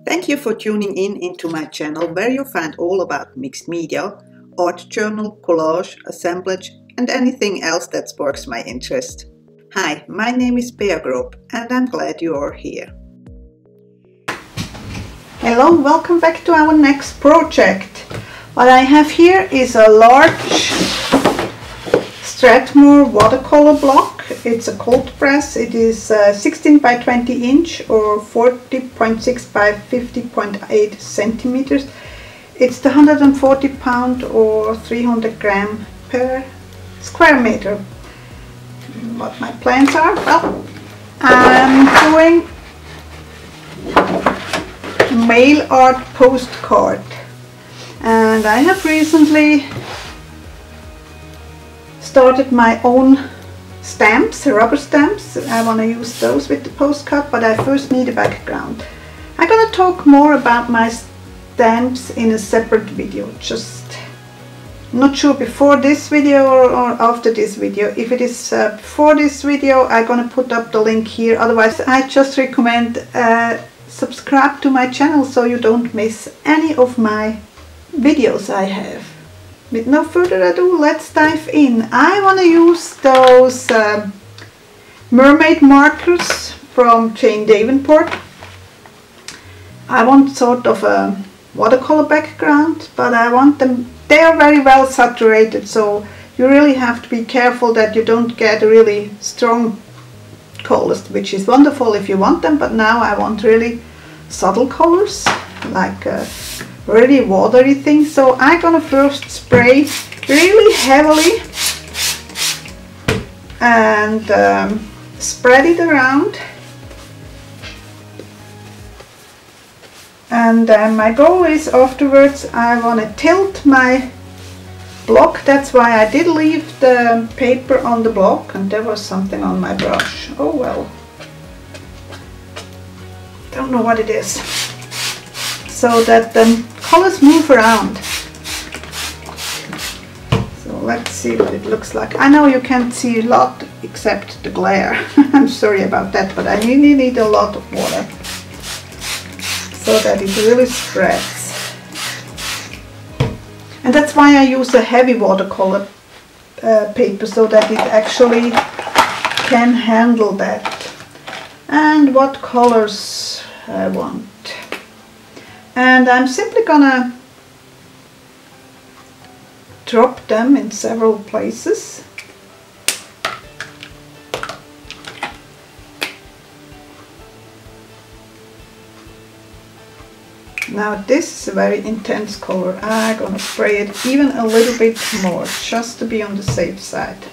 Thank you for tuning in into my channel where you find all about mixed media, art journal, collage, assemblage and anything else that sparks my interest. Hi, my name is Grob and I'm glad you are here. Hello, welcome back to our next project. What I have here is a large Strathmore watercolor block. It's a cold press. It is 16 by 20 inch or 40.6 by 50.8 centimeters. It's the 140 pound or 300 gram per square meter. What my plans are? Well, I'm doing mail art postcard, and I have recently started my own stamps, rubber stamps. I want to use those with the postcard, but I first need a background. I'm gonna talk more about my stamps in a separate video. Just not sure before this video or after this video. If it is before this video, I'm gonna put up the link here. Otherwise, I just recommend subscribe to my channel so you don't miss any of my videos I have. With no further ado, let's dive in. I want to use those mermaid markers from Jane Davenport. I want sort of a watercolor background, but I want them, they are very well saturated, so you really have to be careful that you don't get really strong colors, which is wonderful if you want them, but now I want really subtle colors, like really watery things. So I'm gonna first spray really heavily and spread it around, and my goal is afterwards I want to tilt my block. That's why I did leave the paper on the block, and there was something on my brush. Oh well, don't know what it is, so that the colors move around. So let's see what it looks like. I know you can't see a lot except the glare. I'm sorry about that, but I really need a lot of water so that it really spreads. And that's why I use a heavy watercolor paper, so that it actually can handle that. And what colors I want. And I'm simply gonna drop them in several places. Now this is a very intense color. I'm gonna spray it even a little bit more, just to be on the safe side.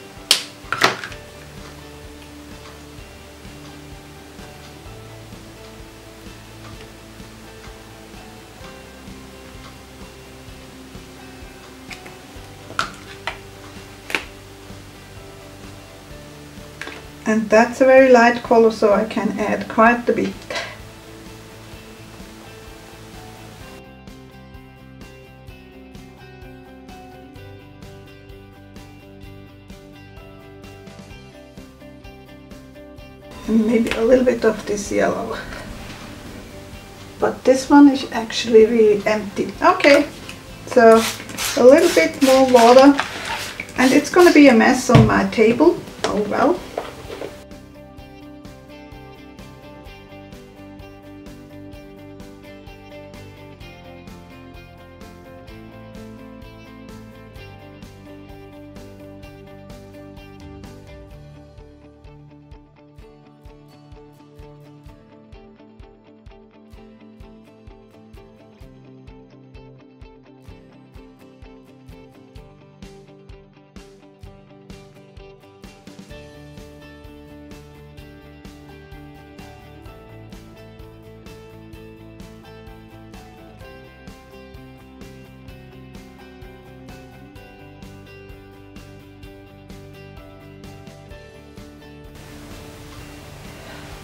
And that's a very light color, so I can add quite a bit. And maybe a little bit of this yellow. But this one is actually really empty. Okay, so a little bit more water, and it's going to be a mess on my table. Oh well.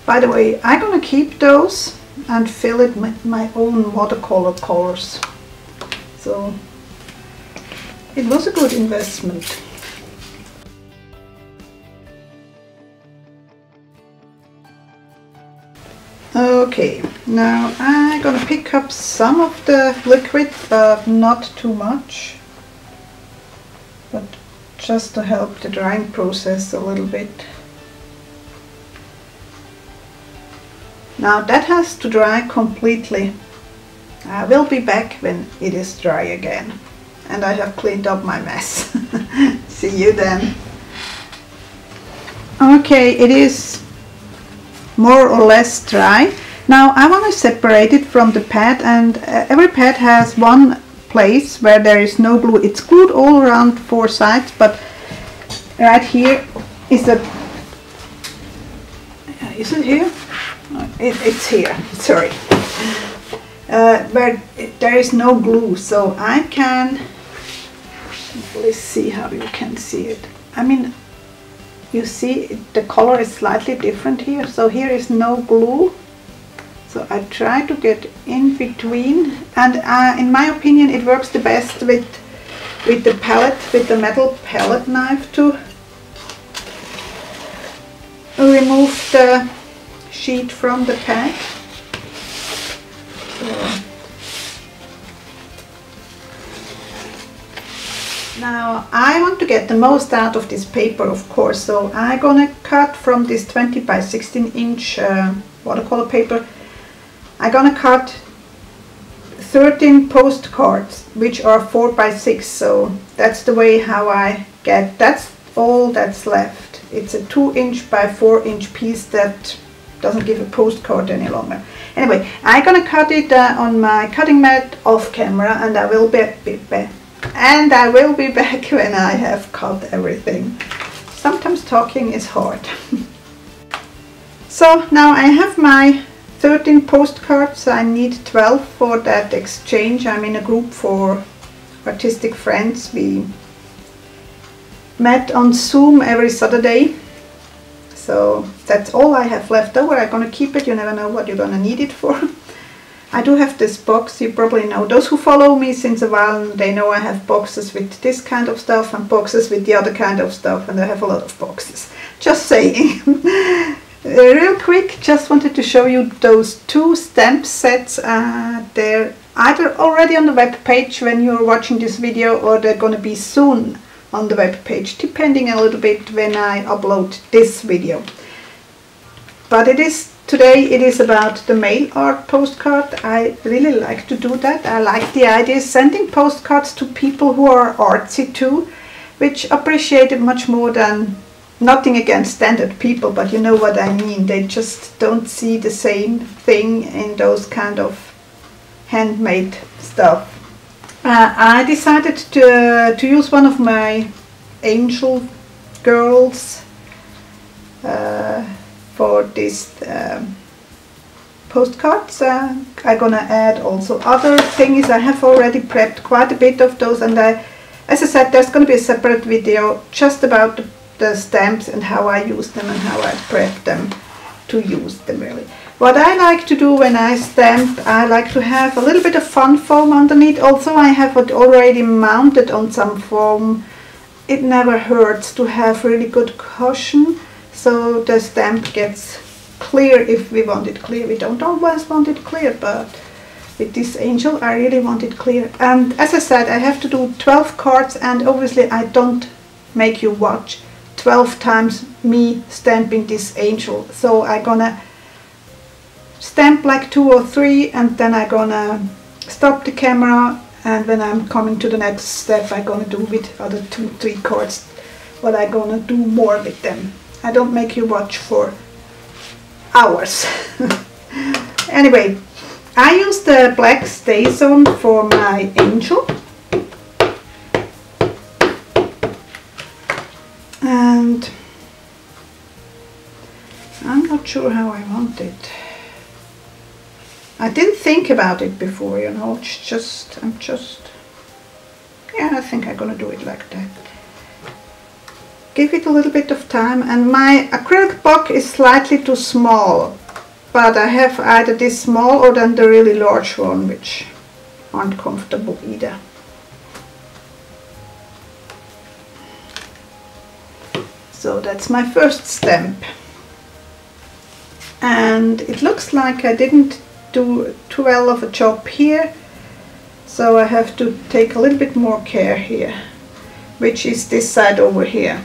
By the way, I'm gonna keep those and fill it with my own watercolor colors. So it was a good investment. Okay, now I'm gonna pick up some of the liquid, but not too much, but just to help the drying process a little bit. Now that has to dry completely. I will be back when it is dry again and I have cleaned up my mess. See you then. Okay, it is more or less dry. Now I want to separate it from the pad, and every pad has one place where there is no glue. It's glued all around 4 sides, but right here is a... Is it here? It's here, sorry. Where there is no glue, so I can... Let's see how you can see it. I mean, you see the color is slightly different here, so here is no glue. So I try to get in between, and in my opinion it works the best with the palette, with the metal palette knife, to remove the sheet from the pad. So now I want to get the most out of this paper, of course, so I'm gonna cut from this 20 by 16 inch watercolor paper. I'm gonna cut 13 postcards, which are 4 by 6, so that's the way how I get, that's all that's left. It's a 2 inch by 4 inch piece that doesn't give a postcard any longer. Anyway, I'm gonna cut it on my cutting mat off camera, and I will be back when I have cut everything. Sometimes talking is hard. So now I have my 13 postcards. I need 12 for that exchange. I'm in a group for artistic friends. We met on Zoom every Saturday. So that's all I have left over. I'm gonna keep it. You never know what you're gonna need it for. I do have this box. You probably know. Those who follow me since a while, they know I have boxes with this kind of stuff and boxes with the other kind of stuff, and I have a lot of boxes. Just saying. Real quick, just wanted to show you those 2 stamp sets. They're either already on the web page when you're watching this video, or they're gonna be soon on the web page, depending a little bit when I upload this video. But today it is about the mail art postcard. I really like to do that. I like the idea of sending postcards to people who are artsy too, which appreciate it much more than... Nothing against standard people, but you know what I mean. They just don't see the same thing in those kind of handmade stuff. I decided to use one of my angel girls for this postcards. I'm gonna add also other things. I have already prepped quite a bit of those, and as I said, there's gonna be a separate video just about the stamps and how I use them and how I prep them to use them really. What I like to do when I stamp, I like to have a little bit of fun foam underneath. Also, I have it already mounted on some foam. It never hurts to have really good cushion, so the stamp gets clear if we want it clear. We don't always want it clear, but with this angel I really want it clear. And as I said, I have to do 12 cards, and obviously I don't make you watch 12 times me stamping this angel. So I'm gonna stamp like 2 or 3, and then I'm gonna stop the camera, and when I'm coming to the next step I'm gonna do with other 2-3 cards what I'm gonna do more with them. I don't make you watch for hours. Anyway, I use the black StazOn for my angel. And I'm not sure how I want it. I didn't think about it before, you know. Yeah, I think I'm gonna do it like that. Give it a little bit of time, and my acrylic box is slightly too small, but I have either this small or then the really large one, which aren't comfortable either. So that's my first stamp. and it looks like I didn't do too well of a job here, so I have to take a little bit more care here, which is this side over here.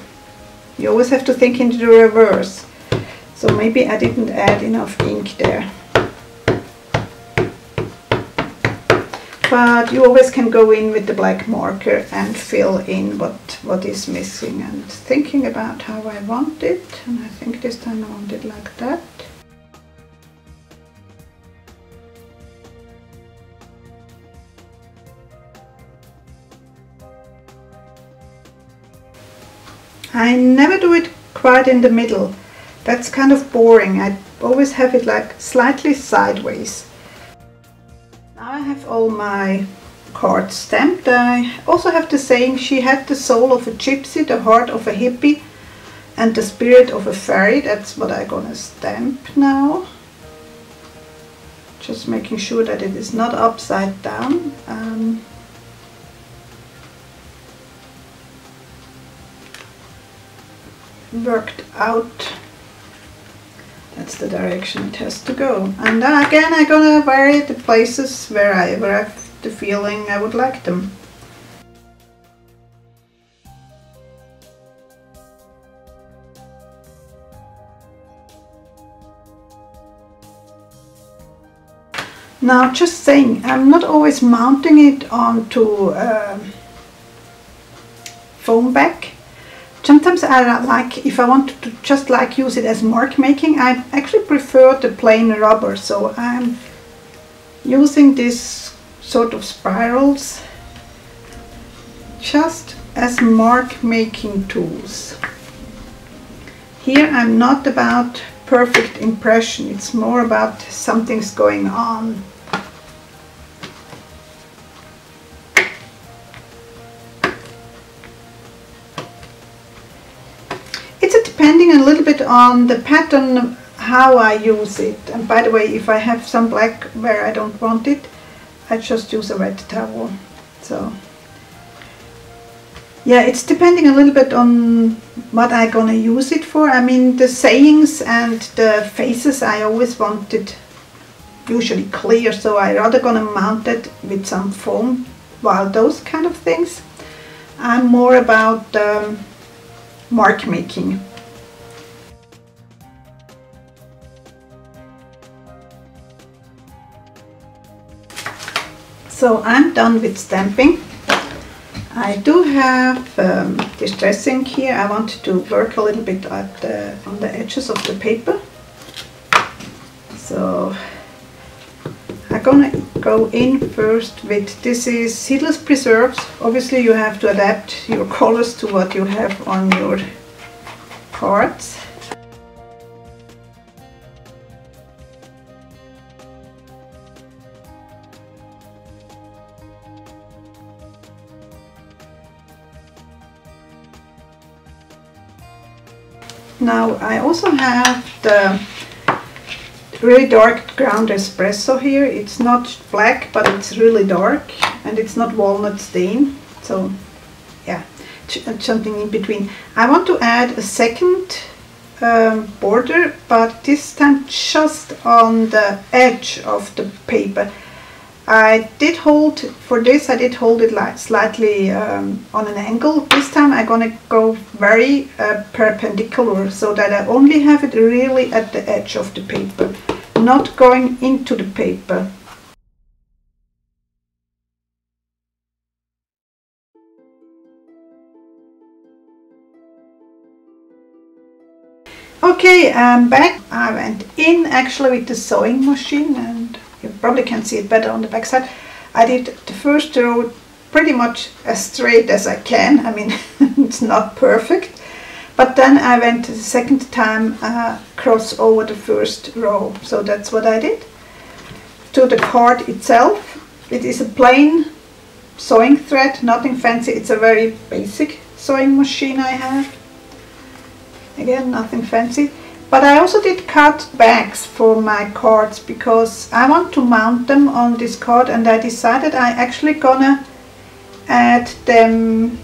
You always have to think into the reverse, so maybe I didn't add enough ink there. But you always can go in with the black marker and fill in what is missing, and thinking about how I want it, and I think this time I want it like that. I never do it quite in the middle. That's kind of boring. I always have it like slightly sideways. Now I have all my cards stamped. I also have the saying, she had the soul of a gypsy, the heart of a hippie, and the spirit of a fairy. That's what I'm gonna stamp now. Just making sure that it is not upside down. Worked out. That's the direction it has to go. And again, I'm gonna vary the places where I have the feeling I would like them. Now, just saying, I'm not always mounting it onto foam back. Sometimes I like, if I want to just like use it as mark making, I actually prefer the plain rubber. So I'm using this sort of spirals just as mark making tools. Here I'm not about perfect impression, it's more about something's going on. Depending a little bit on the pattern, how I use it. And by the way, if I have some black where I don't want it, I just use a wet towel. So yeah, it's depending a little bit on what I'm gonna use it for. I mean, the sayings and the faces I always wanted usually clear, so I rather gonna mount it with some foam. While those kind of things, I'm more about mark making. So I'm done with stamping. I do have distress ink here. I want to work a little bit at on the edges of the paper. So I'm gonna go in first with, this is seedless preserves. Obviously you have to adapt your colors to what you have on your cards. Now I also have the really dark ground espresso here. It's not black, but it's really dark, and it's not walnut stain. So yeah, something in between. I want to add a second border, but this time just on the edge of the paper. I did hold, for this I did hold it like slightly on an angle. This time I'm gonna go very perpendicular, so that I only have it really at the edge of the paper, not going into the paper. Okay, I'm back. I went in actually with the sewing machine, and you probably can see it better on the back side. I did the first row pretty much as straight as I can. I mean, it's not perfect. But then I went the second time cross over the first row. So that's what I did. To the card itself, it is a plain sewing thread, nothing fancy. It's a very basic sewing machine I have. Again, nothing fancy. But I also did cut backs for my cards because I want to mount them on this card, and I decided I actually gonna add them.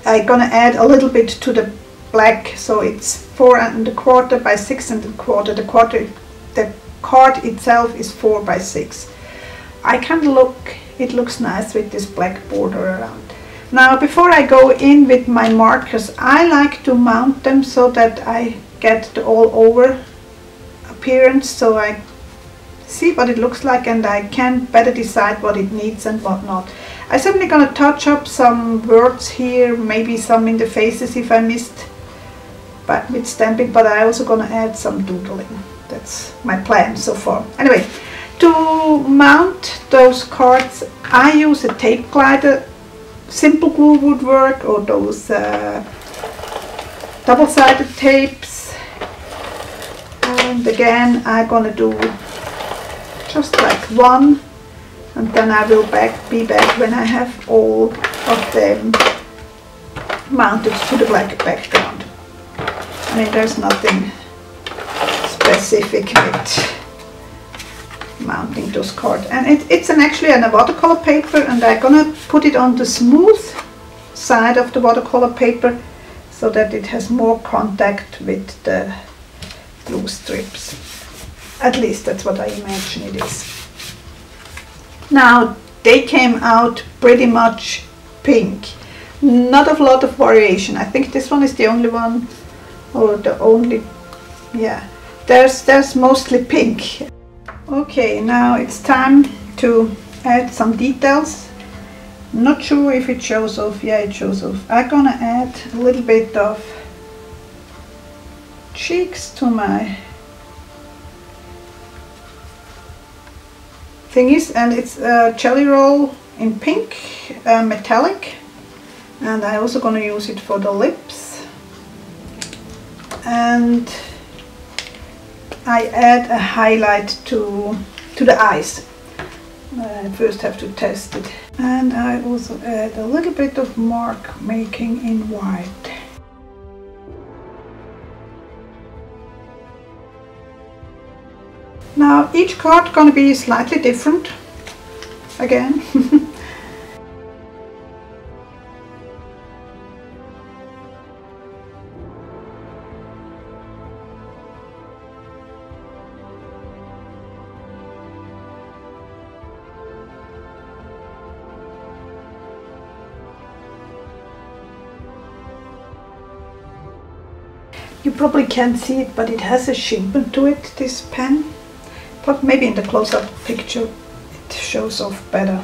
I'm gonna add a little bit to the black, so it's 4¼ by 6¼ the card itself is 4 by 6. It looks nice with this black border around. Now before I go in with my markers, I like to mount them so that I get the all over appearance, so I see what it looks like and I can better decide what it needs and what not. I'm simply going to touch up some words here, maybe some in the faces if I missed with stamping, but I'm also going to add some doodling. That's my plan so far. Anyway, to mount those cards I use a tape glider. Simple glue would work, or those double-sided tapes. And again I'm gonna do just like one, and then I will be back when I have all of them mounted to the black background. I mean, there's nothing specific with mounting those cards, and it's actually a watercolor paper, and I'm gonna put it on the smooth side of the watercolor paper so that it has more contact with the glue strips. At least that's what I imagine it is. Now they came out pretty much pink, not a lot of variation. I think this one is the only one, or the only, yeah, there's mostly pink. Okay, now it's time to add some details. Not sure if it shows off. Yeah, it shows off. I'm gonna add a little bit of cheeks to my thingies, and it's a jelly roll in pink, metallic, and I'm also gonna use it for the lips. And I add a highlight to the eyes. I first have to test it. And I also add a little bit of mark making in white. Now each card gonna be slightly different again. You probably can't see it, but it has a shimmer to it, this pen. But maybe in the close-up picture it shows off better.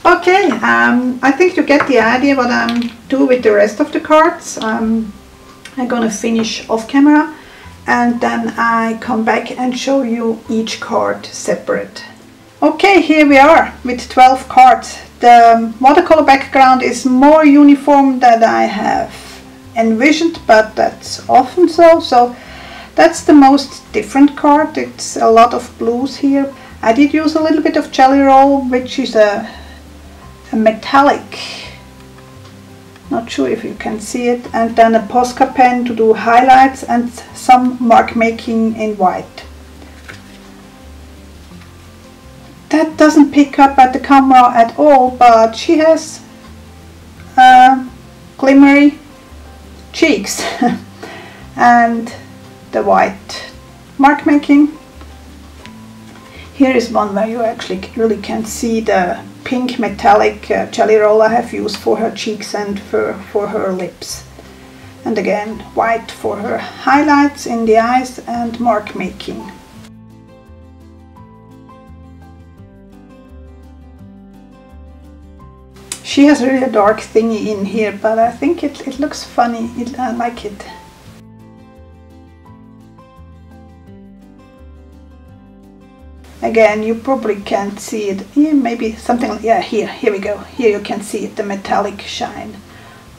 Okay, I think you get the idea what I'm doing with the rest of the cards. I'm gonna finish off camera, and then I come back and show you each card separate. Okay, here we are with 12 cards. The watercolor background is more uniform than I have envisioned, but that's often so. So that's the most different card. It's a lot of blues here. I did use a little bit of jelly roll, which is a metallic, not sure if you can see it, and then a Postcard pen to do highlights and some mark making in white. That doesn't pick up at the camera at all, but she has glimmery cheeks and the white mark making. Here is one where you actually really can see the pink metallic jelly roll I have used for her cheeks and for her lips. And again, white for her highlights in the eyes and mark making. She has really a dark thingy in here, but I think it looks funny. I like it. Again, you probably can't see it. Yeah, maybe something like, yeah, here we go. Here you can see it, the metallic shine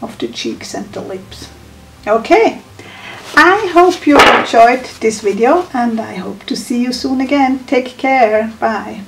of the cheeks and the lips. Okay, I hope you enjoyed this video and I hope to see you soon again. Take care, bye.